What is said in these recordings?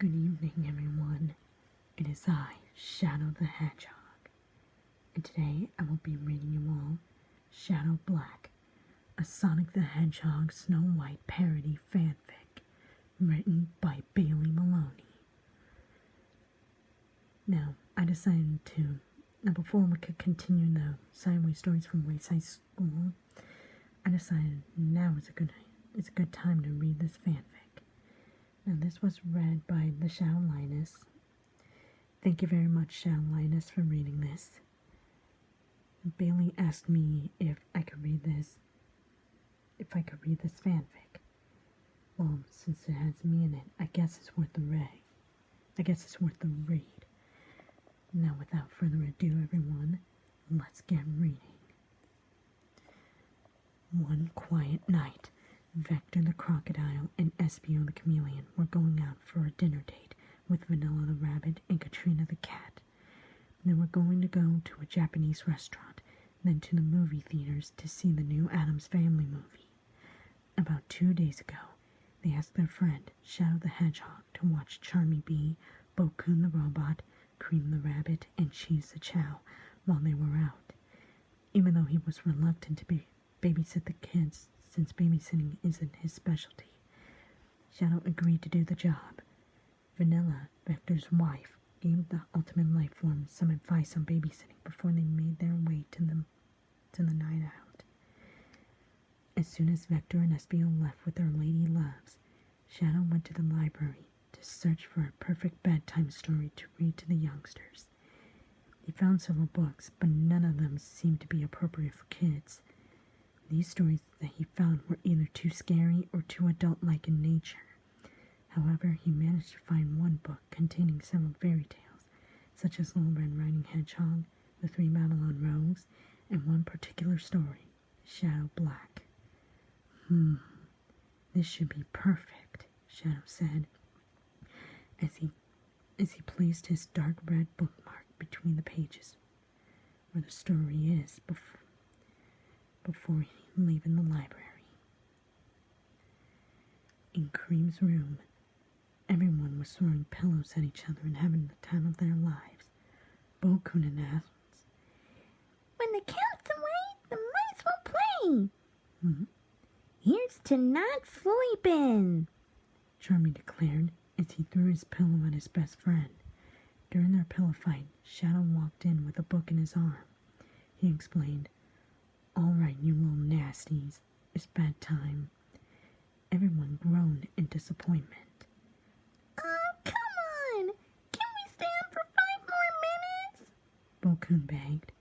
Good evening, everyone. It is I, Shadow the Hedgehog, and today I will be reading you all Shadow Black, a Sonic the Hedgehog Snow White parody fanfic written by Maloney. Now, I decided before we could continue the sideways stories from Wayside School, I decided now is a good time to read this fanfic. Now, this was read by the Shadow Lioness. Thank you very much, Shadow Lioness, for reading this. Bailey asked me if I could read this fanfic. Well, since it has me in it, I guess it's worth the read. Now, without further ado, everyone, let's get reading. One quiet night, Vector the crocodile and Espio the chameleon were going out for a dinner date with Vanilla the rabbit and Katrina the cat. They were going to go to a Japanese restaurant, then to the movie theaters to see the new Addams Family movie. About 2 days ago, they asked their friend, Shadow the Hedgehog, to watch Charmy Bee, Bo-kun the robot, Cream the rabbit, and Cheese the chow while they were out. Even though he was reluctant to babysit the kids, since babysitting isn't his specialty, Shadow agreed to do the job. Vanilla, Vector's wife, gave the ultimate life form some advice on babysitting before they made their way to the night out. As soon as Vector and Espio left with their lady loves, Shadow went to the library to search for a perfect bedtime story to read to the youngsters. He found several books, but none of them seemed to be appropriate for kids. These stories that he found were either too scary or too adult-like in nature. However, he managed to find one book containing several fairy tales, such as Little Red Riding Hedgehog, The Three Babylon Rogues, and one particular story, Shadow Black. This should be perfect, Shadow said, as he placed his dark red bookmark between the pages where the story is before leaving the library. In Cream's room, everyone was throwing pillows at each other and having the time of their lives. Bo-kun announced, "When the cat's away, the mice will play. Here's to not sleeping," Charmy declared as he threw his pillow at his best friend. During their pillow fight, Shadow walked in with a book in his arm. He explained, "All right, you little nasties, it's bedtime." Everyone groaned in disappointment. "Oh, come on! Can we stay on for 5 more minutes?" Bo-kun begged.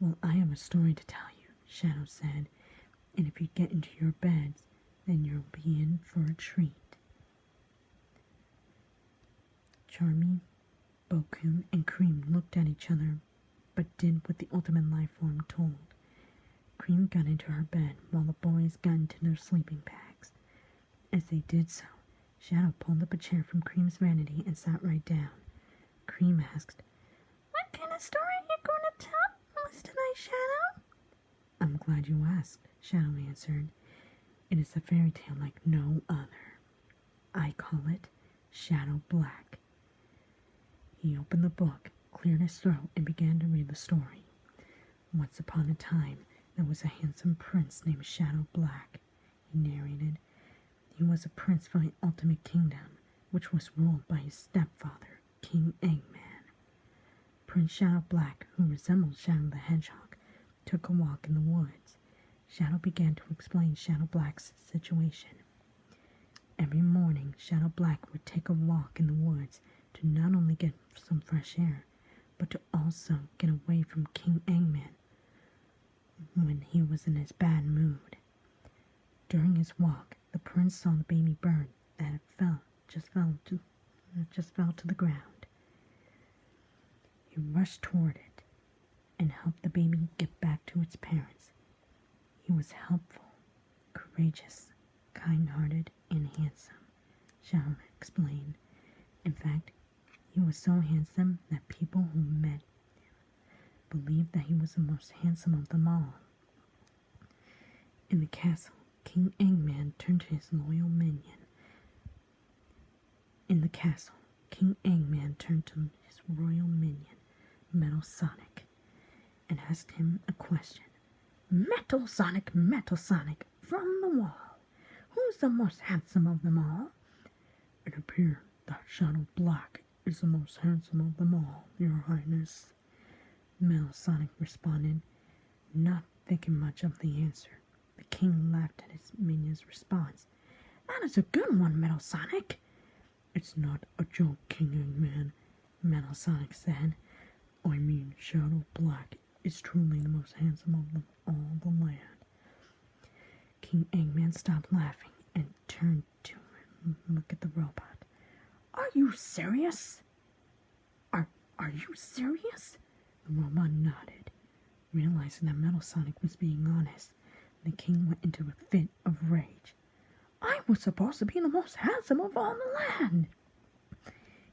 "Well, I have a story to tell you," Shadow said, "and if you get into your beds, then you'll be in for a treat." Charmy, Bo-kun, and Cream looked at each other, but did what the ultimate life form told. Cream got into her bed while the boys got into their sleeping bags. As they did so, Shadow pulled up a chair from Cream's vanity and sat right down. Cream asked, "What kind of story are you going to tell us tonight, Shadow?" "I'm glad you asked," Shadow answered. "It is a fairy tale like no other. I call it Shadow Black." He opened the book, cleared his throat, and began to read the story. Once upon a time, there was a handsome prince named Shadow Black, he narrated. He was a prince from the Ultimate Kingdom, which was ruled by his stepfather, King Eggman. Prince Shadow Black, who resembled Shadow the Hedgehog, took a walk in the woods. Shadow began to explain Shadow Black's situation. Every morning, Shadow Black would take a walk in the woods to not only get some fresh air, but to also get away from King Eggman when he was in his bad mood. During his walk, the prince saw the baby bird that just fell to the ground. He rushed toward it and helped the baby get back to its parents. He was helpful, courageous, kind-hearted, and handsome, Shadow explained. In fact, he was so handsome that people who met believed that he was the most handsome of them all. In the castle, King Eggman turned to his loyal minion. In the castle, King Eggman turned to his royal minion, Metal Sonic, and asked him a question. Metal Sonic, from the wall, who's the most handsome of them all? It appears that Shadow Black is the most handsome of them all, Your Highness. Metal Sonic responded, not thinking much of the answer. The king laughed at his minion's response. That is a good one, Metal Sonic. It's not a joke, King Eggman, Metal Sonic said. I mean, Shadow Black is truly the most handsome of them all the land. King Eggman stopped laughing and turned to look at the robot. Are you serious? Are you serious? The robot nodded. Realizing that Metal Sonic was being honest, the king went into a fit of rage. I was supposed to be the most handsome of all the land.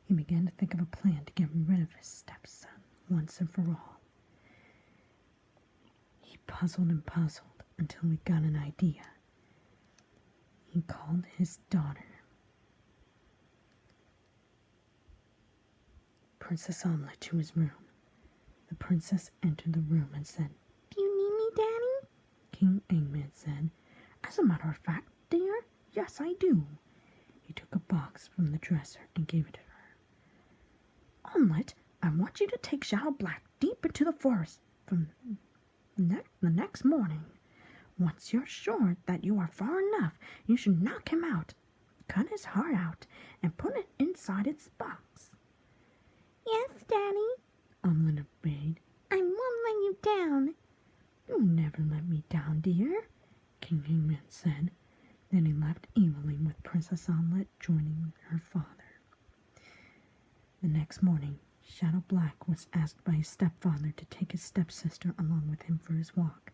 He began to think of a plan to get rid of his stepson once and for all. He puzzled and puzzled until he got an idea. He called his daughter, Princess Omelette, to his room. The princess entered the room and said, Do you need me, Daddy? King Eggman said, As a matter of fact, dear, yes, I do. He took a box from the dresser and gave it to her. Omelette, I want you to take Shadow Black deep into the forest from the next morning. Once you're sure that you are far enough, you should knock him out, cut his heart out, and put it inside its box. Yes, Daddy, Omelette obeyed. I won't let you down. You never let me down, dear, King Eggman said. Then he left evilly with Princess Omelette joining her father. The next morning, Shadow Black was asked by his stepfather to take his stepsister along with him for his walk.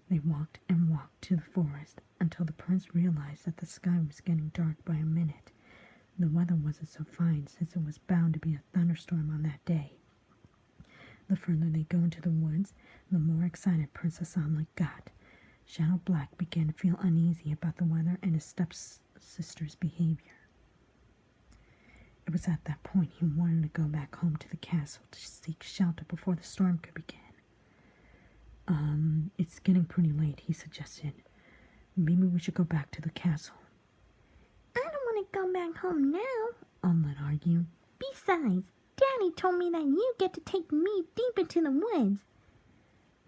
They walked and walked to the forest until the prince realized that the sky was getting dark by a minute. The weather wasn't so fine since it was bound to be a thunderstorm on that day. The further they go into the woods, the more excited Princess Omelette got. Shadow Black began to feel uneasy about the weather and his stepsister's behavior. It was at that point he wanted to go back home to the castle to seek shelter before the storm could begin. It's getting pretty late, he suggested. Maybe we should go back to the castle. I don't want to go back home now, Omelette argued. Besides, Daddy told me that you get to take me deep into the woods.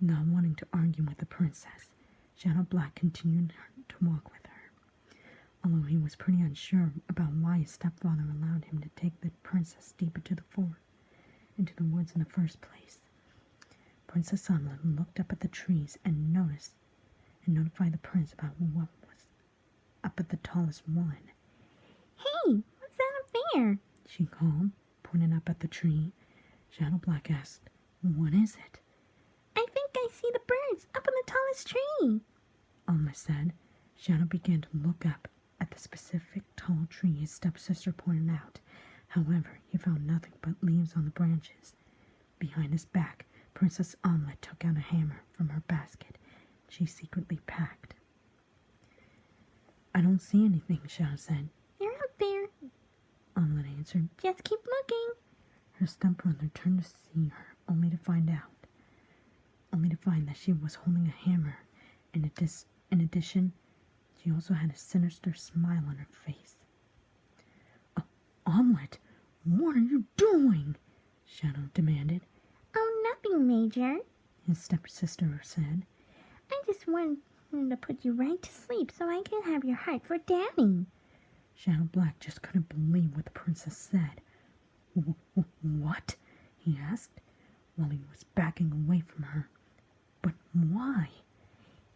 Not wanting to argue with the princess, Shadow Black continued to walk with her. Although he was pretty unsure about why his stepfather allowed him to take the princess deep into the woods in the first place. Princess Omelette looked up at the trees and notified the prince about what was up at the tallest one. Hey, what's that up there? She called, pointing up at the tree. Shadow Black asked, What is it? I think I see the birds up in the tallest tree, Omelette said. Shadow began to look up at the specific tall tree his stepsister pointed out. However, he found nothing but leaves on the branches. Behind his back, Princess Omelette took out a hammer from her basket she secretly packed. I don't see anything, Shadow said. They're up there, Omelette answered. Just keep looking. Her stepbrother turned to see her, only to find that she was holding a hammer. In addition, she also had a sinister smile on her face. Omelette, what are you doing? Shadow demanded. Oh, nothing, Major, his stepsister said. I just wanted to put you right to sleep so I can have your heart for Daddy. Shadow Black just couldn't believe what the princess said. What? He asked, while he was backing away from her. But why?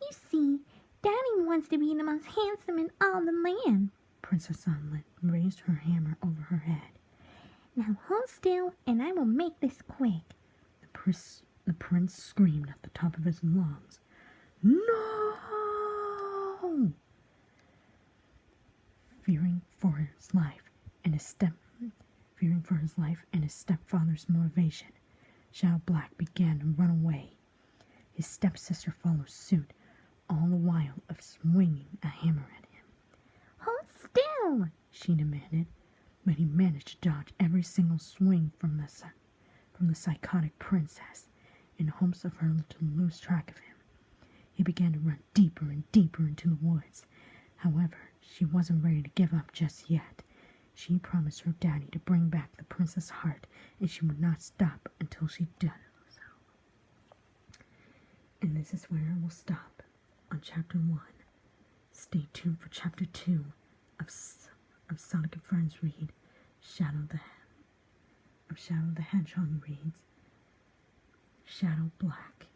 You see, Daddy wants to be the most handsome in all the land. Princess Omelette raised her hammer over her head. Now hold still, and I will make this quick. The prince screamed at the top of his lungs. No! Fearing for his life and his stepfather's motivation, Shadow Black began to run away. His stepsister followed suit, all the while of swinging a hammer at him. Hold still, she demanded. but he managed to dodge every single swing from the psychotic princess in hopes of her to lose track of him. He began to run deeper and deeper into the woods. However, she wasn't ready to give up just yet. She promised her daddy to bring back the princess' heart, and she would not stop until she did so. And this is where we'll stop on Chapter 1. Stay tuned for Chapter 2 of Sonic and Friends read Shadow the Hedgehog reads Shadow Black.